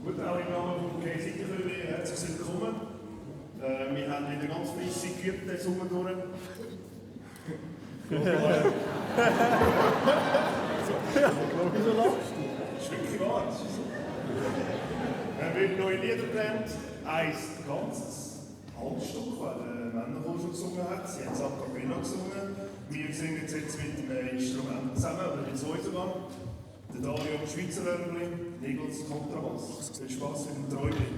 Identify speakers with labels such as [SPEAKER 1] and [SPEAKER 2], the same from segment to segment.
[SPEAKER 1] Gut, auch im Namen von KCity herzlich willkommen. Wir haben wieder ganz fleissig geübt, den Sommer durch. Wieso lachst du? Das ist wirklich wahr. Wir haben neue Lieder gelernt. Eins ganzes Halbstück, weil Männerchor schon gesungen hat. Sie haben es a cappella gesungen. Wir singen jetzt mit dem Instrument zusammen, oder mit zwei sogar. Der Dario am Schweizer Wörterli, Nigels Kontrabass. Viel Spass mit dem Träumli.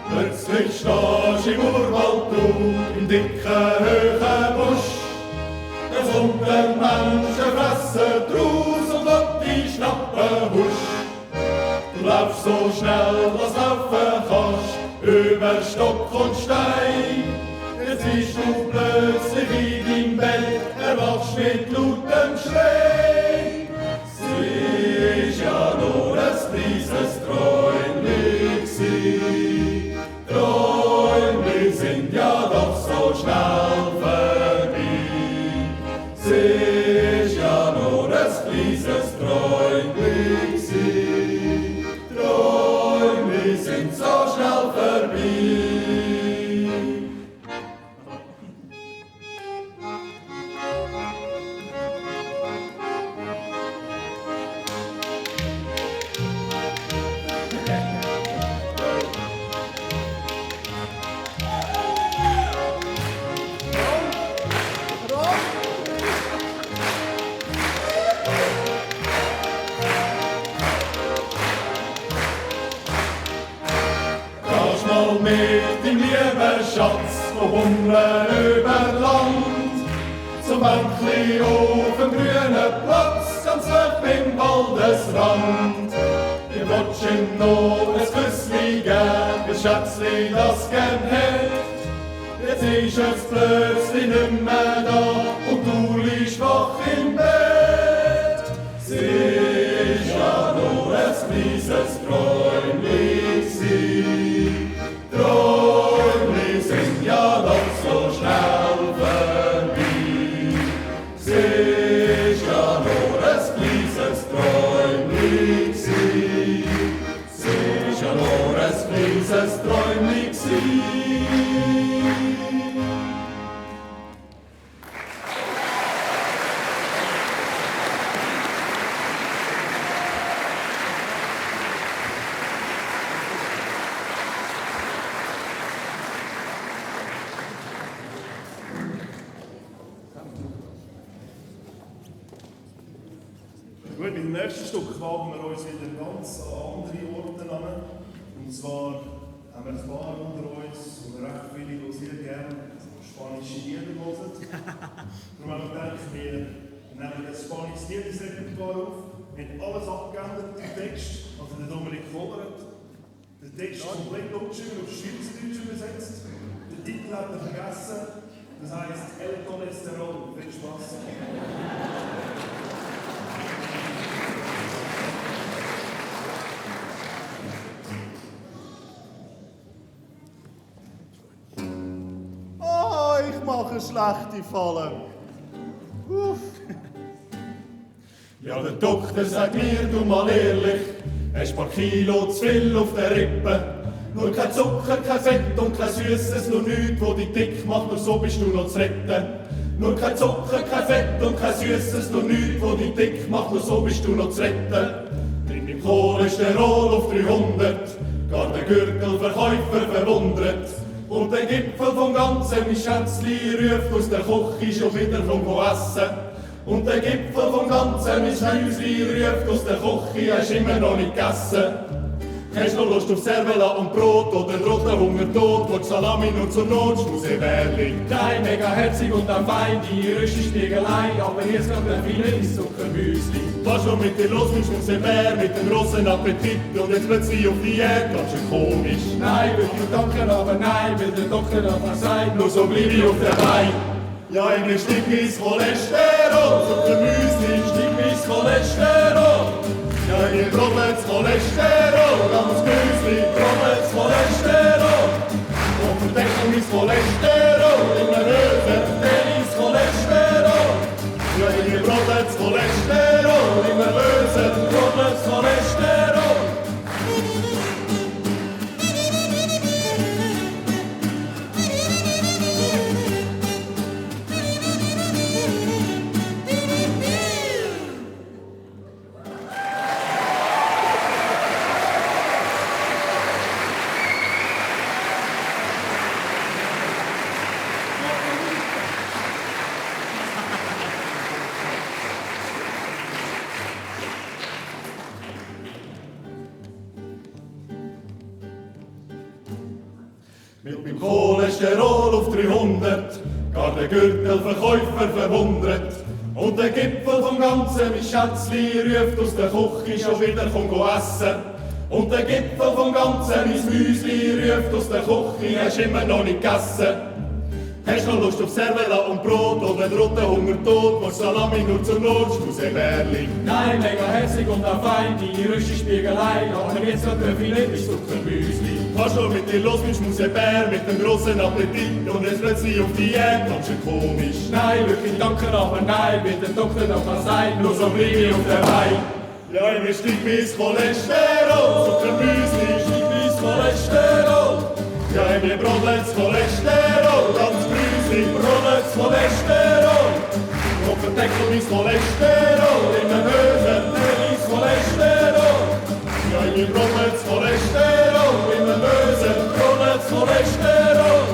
[SPEAKER 2] Plötzlich stehst du im Urwald, du im dicken, hohen Busch. Da kommt ein Menschenfresser draus und will dich schnappen, husch. Du laufst so schnell, dass du laufen kannst, über Stock und Stein. Jetzt bist du plötzlich in deinem Bett, erwachst mit lautem Schrei. Sie ist ja nur ein kleines Träumchen gsi. Träumli sind ja doch so schnell vorbei. Sie ist ja nur ein kleines Träumli gsi. Träumli sind so schnell vorbei. Mit dem lieben Schatz von Hummeln über Land zum Bänkli auf dem grünen Platz, ganz hoch beim Waldesrand. Ihr wollt ihm noch ein Küssli geben, ein Schätzli, das gern hätt. Jetzt ist es plötzlich nicht mehr da und du liegst wach im Bett. Sie ist ja nur ein kleines Träumchen gsi. Träumli sind ja doch so schnell vorbei. Sie ist ja nur ein kleines Träumchen gsi. Sie ist ja nur ein kleines Träumchen gsi.
[SPEAKER 1] Gut, mit dem nächsten Stück wagen wir uns wieder ganz an andere Orte an. Und zwar haben wir ein paar unter uns und recht viele, die sehr gerne spanische Lieder hören. Darum haben wir gedacht, wir nehmen ein spanisches Liederrepertoire auf. Wir haben alles abgeändert, den Text, also der Dominik Vollert. Den Text komplett umgeschrieben, auf Schweizerdeutsch übersetzt. Den Titel hat er vergessen, das heisst El Cholesterol. Viel Spaß!
[SPEAKER 3] Ich mache schlechte Fallen. Uff.
[SPEAKER 2] Ja, der Doktor sagt mir, du mal ehrlich, hast ein paar Kilo zu viel auf der Rippe. Nur kein Zucker, kein Fett und kein Süßes, nur nichts, wo dich dick macht, nur so bist du noch zu retten. Nur kein Zucker, kein Fett und kein Süßes, nur nichts, wo dich dick macht, nur so bist du noch zu retten. Drin im Cholesterol auf 300, gar der Gürtelverkäufer verwundert. Und der Gipfel vom Ganzen, mein Schätzli, ruft aus der Küche schon wieder vom Essen. Und der Gipfel vom Ganzen, mein Schätzli, ruft aus der Küche, hast immer noch nicht gegessen. Hast du noch Lust auf Cervella und Brot oder roten Hungertod? Willst Salami nur zur Not, Schmusebärli?
[SPEAKER 4] Nein, mega herzig und auch fein, die irische Spiegelei, aber jetzt kommt ein feines Zuckermüsli.
[SPEAKER 2] Was schon mit dir los, mein Schmusebär, mit dem grossen Appetit und jetzt plötzlich auf Diät, ganz schön komisch.
[SPEAKER 4] Nein, wirklich danke, aber nein, will der Doktor aber sein, nur so bleib ich auf der Bein.
[SPEAKER 2] Ja, in mir steigt mein Cholesterol, Zuckermüsli,
[SPEAKER 4] Steigt mein Cholesterol,
[SPEAKER 2] ja, in mir brodelt das Cholesterol, ganz Müsli,
[SPEAKER 4] Problem Cholesterol,
[SPEAKER 2] und verdeckt mein Cholesterol in der Höhe.
[SPEAKER 4] Denis Cholesterol,
[SPEAKER 2] Ja, in mir brodelt das Cholesterol in der Höhe.
[SPEAKER 4] Problem Cholesterol.
[SPEAKER 2] Mit meinem Cholesterol auf 300, gar der Gürtelverkäufer verwundert. Und der Gipfel vom Ganzen, mein Schätzli, ruft aus der Küche schon wieder, komm go essen. Und der Gipfel vom Ganzen, mein Müsli, ruft aus der Küche, hast immer noch nicht gegessen. Hast du noch Lust auf Cervella und Brot oder den roten Hungertod? Willst Salami nur zur Not, Schmusebärli?
[SPEAKER 4] Nein, mega herzig und auch fein, die irische Spiegelei, aber jetzt kommt ein feines Zuckermüsli.
[SPEAKER 2] Was schon mit dir los, mein Schmusebär, mit dem grossen Appetit und jetzt plötzlich auf Diät, ganz schön komisch.
[SPEAKER 4] Nein, wirklich danke, aber nein, will der Doktor noch was sein, nur so bleib ich auf der Bein.
[SPEAKER 2] Ja, in mir steigt mein Cholesterol, Zuckermüsli,
[SPEAKER 4] Steigt mein Cholesterol,
[SPEAKER 2] ja, in mir brodelt das Cholesterol, ganz Müsli,
[SPEAKER 4] Problem Cholesterol,
[SPEAKER 2] und verdeckt mein Cholesterol in der Höhe.
[SPEAKER 4] Denis Cholesterol,
[SPEAKER 2] Ja, in mir brodelt das Cholesterol in der Höhe.
[SPEAKER 4] Problem Cholesterol.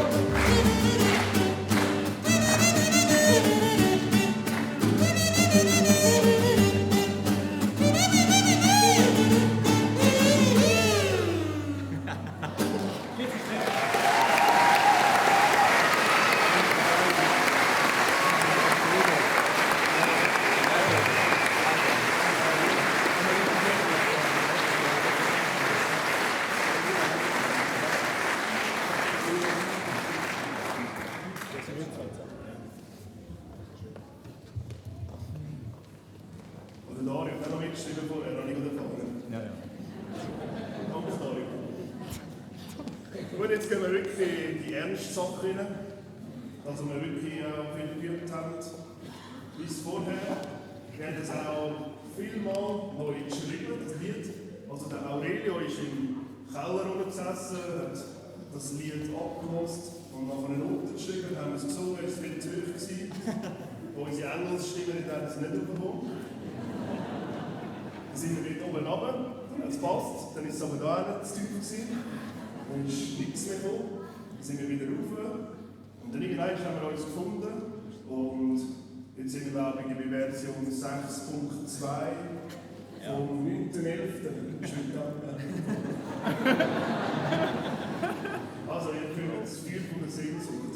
[SPEAKER 1] Oder Dario, hat noch mitgeschrieben vorher, noch nicht angefangen.
[SPEAKER 3] Ja, ja.
[SPEAKER 1] Danke, Dario. Gut, jetzt gehen wir wirklich in die ernste Sache rein. Also wir wirklich viel geübt haben, bis vorher. Wir haben das auch vielmal neu geschrieben, das Lied. Also der Aurelio ist im Keller rumgesessen, hat das Lied abgelost und nach einer Note geschrieben, haben wir es gesungen, es war viel zu hoch gewesen. Unsere Engelsstimme haben es nicht bekommen. Dann sind wir dort oben runter, dann hat es gepasst, dann ist es aber da nicht zu tief gewesen. Dann ist nichts mehr gekommen, dann sind wir wieder rauf. Und dann irgendwann haben wir uns gefunden und jetzt sind wir, glaube ich, bei Version 6.2 vom 9.11. Also, ihr könnt das Feuer von der Sehnsucht.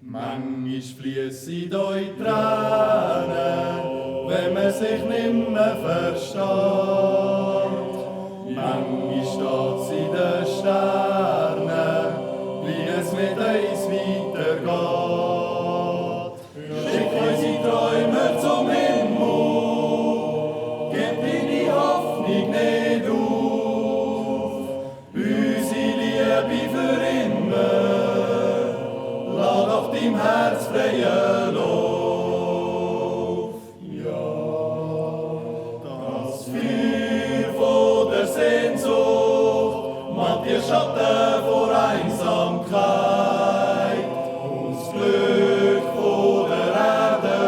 [SPEAKER 2] Manchmal fließen euch Tränen, wenn man sich nimmer versteht. Manchmal steht's in den Sternen, wie es mit uns weitergeht. Schick unsere Träume zum Himmel, gib deine im Herz freien Lauf. Ja, das Feuer von der Sehnsucht macht dir Schatten vor Einsamkeit. Und das Glück von der Erde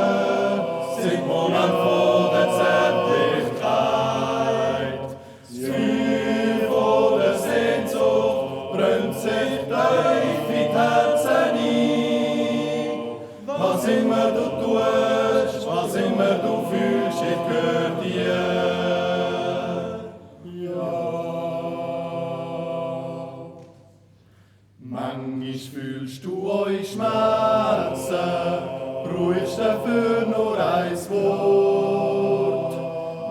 [SPEAKER 2] sind Moment von der Zärtlichkeit. Das Feuer von der Sehnsucht brennt sich tief in die Herzen ein. Was immer du tust, was immer du fühlst, ich gehör dir. Ja. Manchmal fühlst du euch Schmerzen, brauchst dafür nur ein Wort.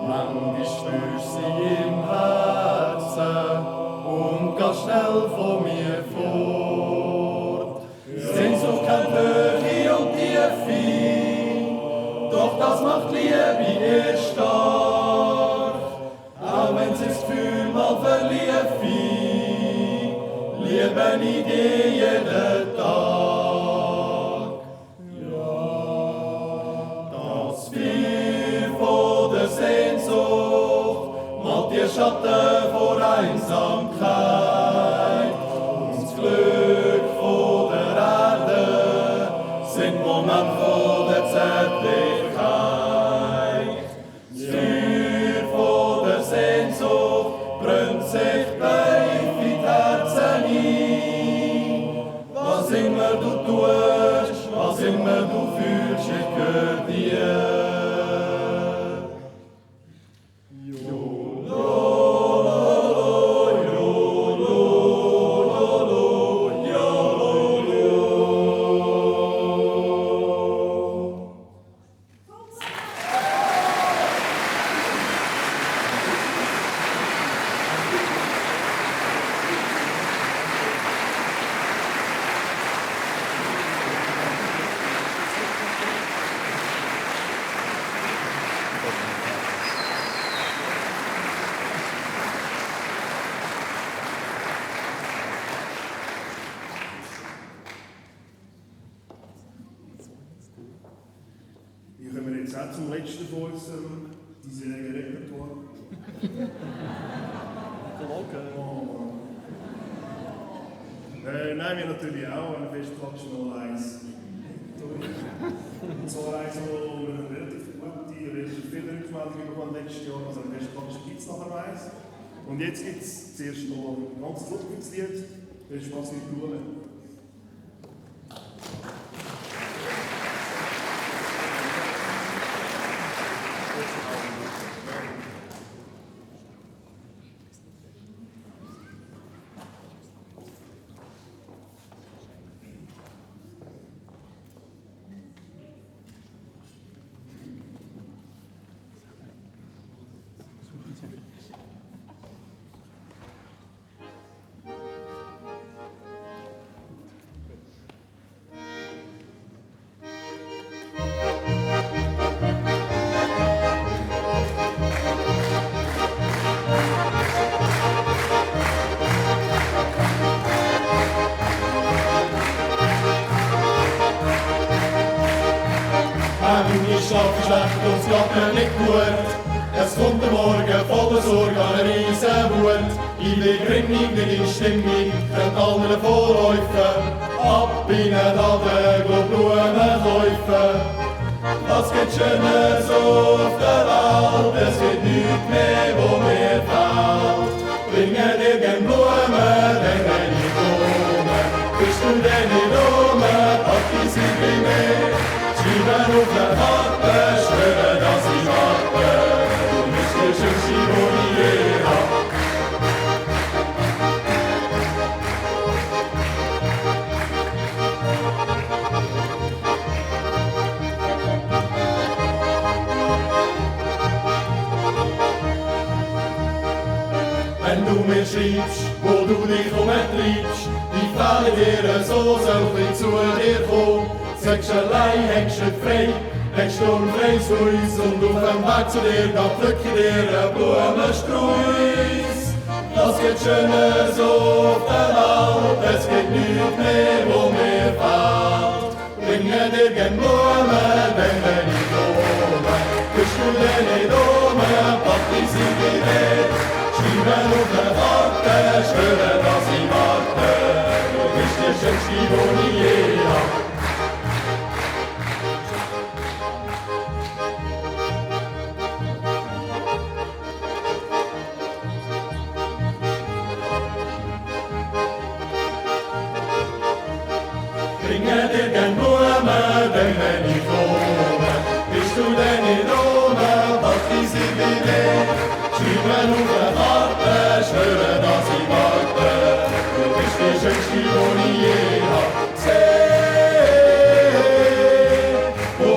[SPEAKER 2] Manchmal spürst sie im Herzen und gehst schnell von mir fort. Sehnsucht kennt Höhe und Tiefe, doch das macht Liebe erst stark. Auch wenn sich das Gefühl mal verliert, liebe ich dir jeden Tag. Ja, das Feuer von der Sehnsucht malt dir Schatten vor Einsamkeit. Und das Glück von der Erde sind Moment von der Zärtlichkeit. Das Feuer von der Sehnsucht brennt sich tief in die Herzen ein. Was immer du tust, was immer du fühlst, ich gehör dir.
[SPEAKER 1] Wir kommen jetzt auch zum letzten von unserem diesjährigen Repertoire. Nein, wir natürlich auch eine Festklatsch noch eins. Und zwar eins, wo wir eine relativ viele Rückmeldungen bekommen letztes Jahr. Also eine Festklatsch gibt es nachher noch eins. Und jetzt gibt es zuerst noch ein ganz lustiges Lied. Viel Spaß mit Blumen.
[SPEAKER 2] Ich schlafe schlecht und es geht mir nicht gut. Es kommt der Morgen voller Sorge an eine riesen Wut. Ich bin grimmig, nicht in Stimmung, könnt anderen vorläufen. Ab in den Laden, go Blumen kaufen. Was geht Schönes auf der Welt, es gibt nichts mehr, wo mir fehlt. Bringe dir gern Blumen, denn wenn ich komme, bist du denn nicht rum, pack ich sie bei mir. Schreiben auf der Karte, schwören, dass ich warte. Du bist der Schönste, wo ich je hab. Wenn du mir schreibst, wo du dich umtreibst, ich fehle dir so, soll ich zu dir kommen. Sagst allein, hängst nicht frei, hängst sturmfrei zu uns und auf dem Weg zu dir, da pflück ich dir einen Blumenstrauß. Das geht Schönes auf der Welt, es gibt nichts mehr, wo mir fehlt. gern Blumen, denn wenn ich komme, bist du denn nicht oben, Papi, sie bereit. Schreiben auf der Karte, schwören, dass ich warte, du bist die schönste, die ich je hab. Bringe dir gern Blumen, denn wenn ich komme, bist du denn nicht oben, Papi, sie bereit. Schreiben auf der Karte, schwören, dass ich warte, du bist die schönste, die ich je hab gesehen,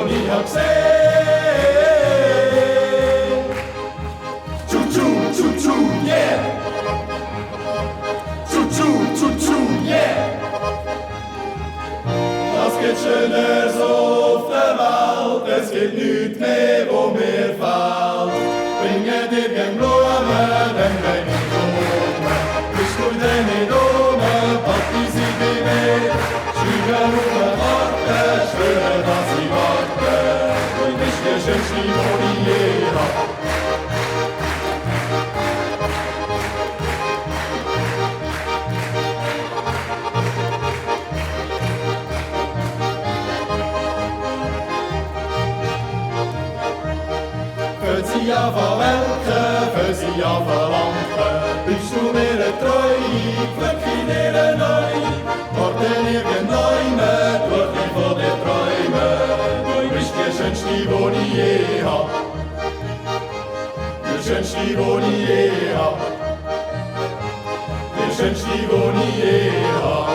[SPEAKER 2] die ich hab gesehen. Tschu-tschu, tschu-tschu, yeah! Tschu-tschu, tschu-tschu, yeah! Was geht schöner so auf der Welt, es gibt nichts mehr, wo mir fehlt. Bringe dir gern Blumen, denn wenn ich komme, bist du denn nicht oben, Papi, sie bereit. Schreiben auf der Karte, schwören, dass ich warte, du bist die schönste, die ich je hab. Für sie an verwelken, für sie an verlangen, bist du mir eine Treue, Glück in ihrer Neu. Warte irgendjemand, durch mich von dir träumen, du bist die schönste, die ich je hab. Die schönste, die ich je hab. Die schönste, die ich je hab.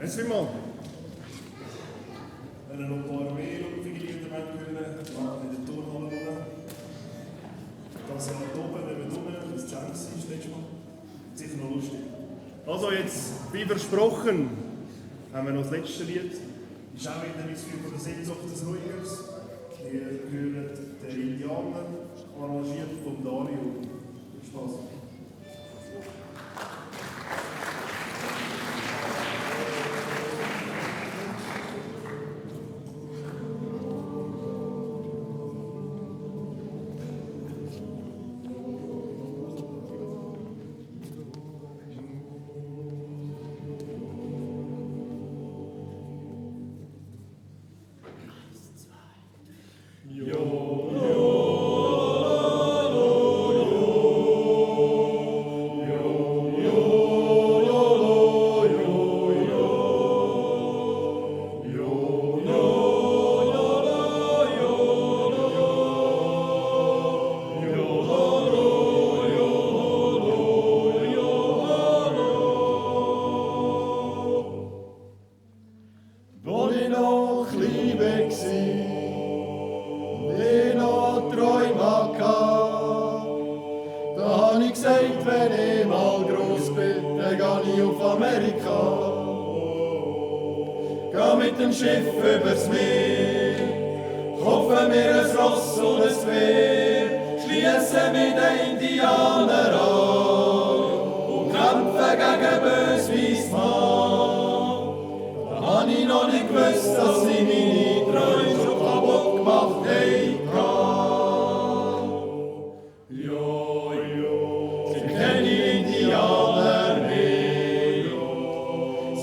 [SPEAKER 1] Merci mal. Wenn ihr noch ein paar mehr lustige Lieder hören wollt, in der Turnhalle runter. Das Jahr hier oben, wenn wir unten, das Jam war das letzte Mal. Sicher noch lustig. Also jetzt, wie versprochen, haben wir noch das letzte Lied. Ist auch wieder ein Film von der Sehnsucht des Ruhigers. Wir hören den Indianer, arrangiert von Dario. Spaß.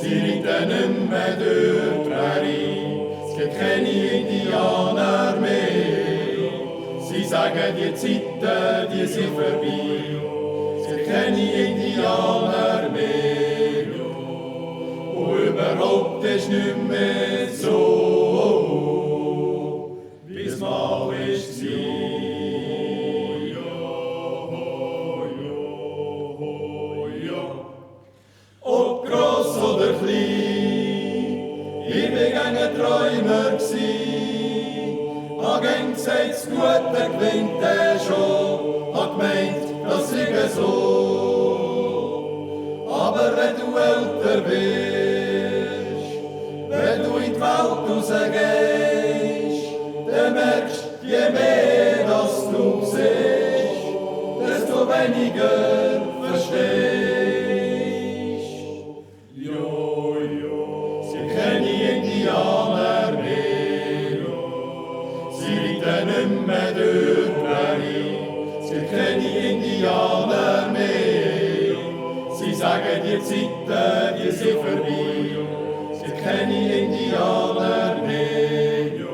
[SPEAKER 2] Sie reiten nicht mehr durch sagen, die Zeiten, die sind vorbei. Sie kennen Indianer mehr. Und überhaupt ist nicht mehr so, wie es mal war. Ob gross oder klein, ich war ein Träumer gsi. Hab gern gesagt, das Gute gewinnt schon, hab gemeint, das sei so. Aber wenn du älter bist, wenn du in die Welt rausgehst, dann merkst du, je mehr dass du siehst, desto weniger verstehst. Sie kennen Indianer mehr, sie reiten nicht mehr durch die Prärie. Sie kennen Indianer mehr, sie sagen, die Zeiten, die sind vorbei. Sie kennen Indianer mehr,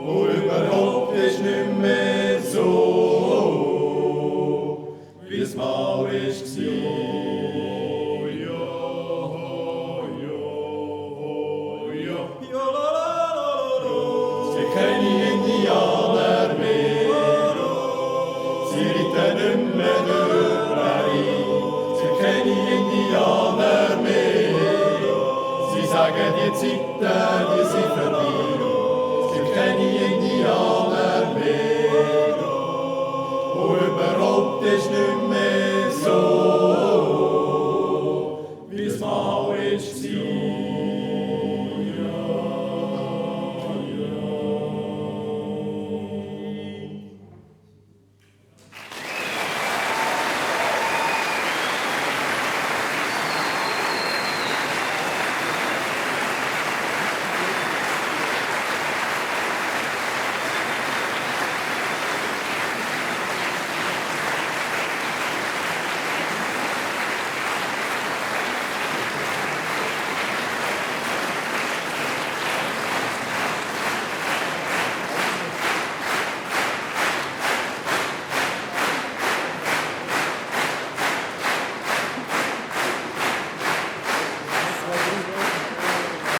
[SPEAKER 2] und überhaupt ist nicht mehr so, wie es mal war. Sie kennen Indianer mehr, sie reiten nicht mehr durch die Prärie. Sie kennen Indianer mehr, sie sagen, die Zeiten, die sind vorbei. Sie kennen Indianer mehr, und überhaupt ist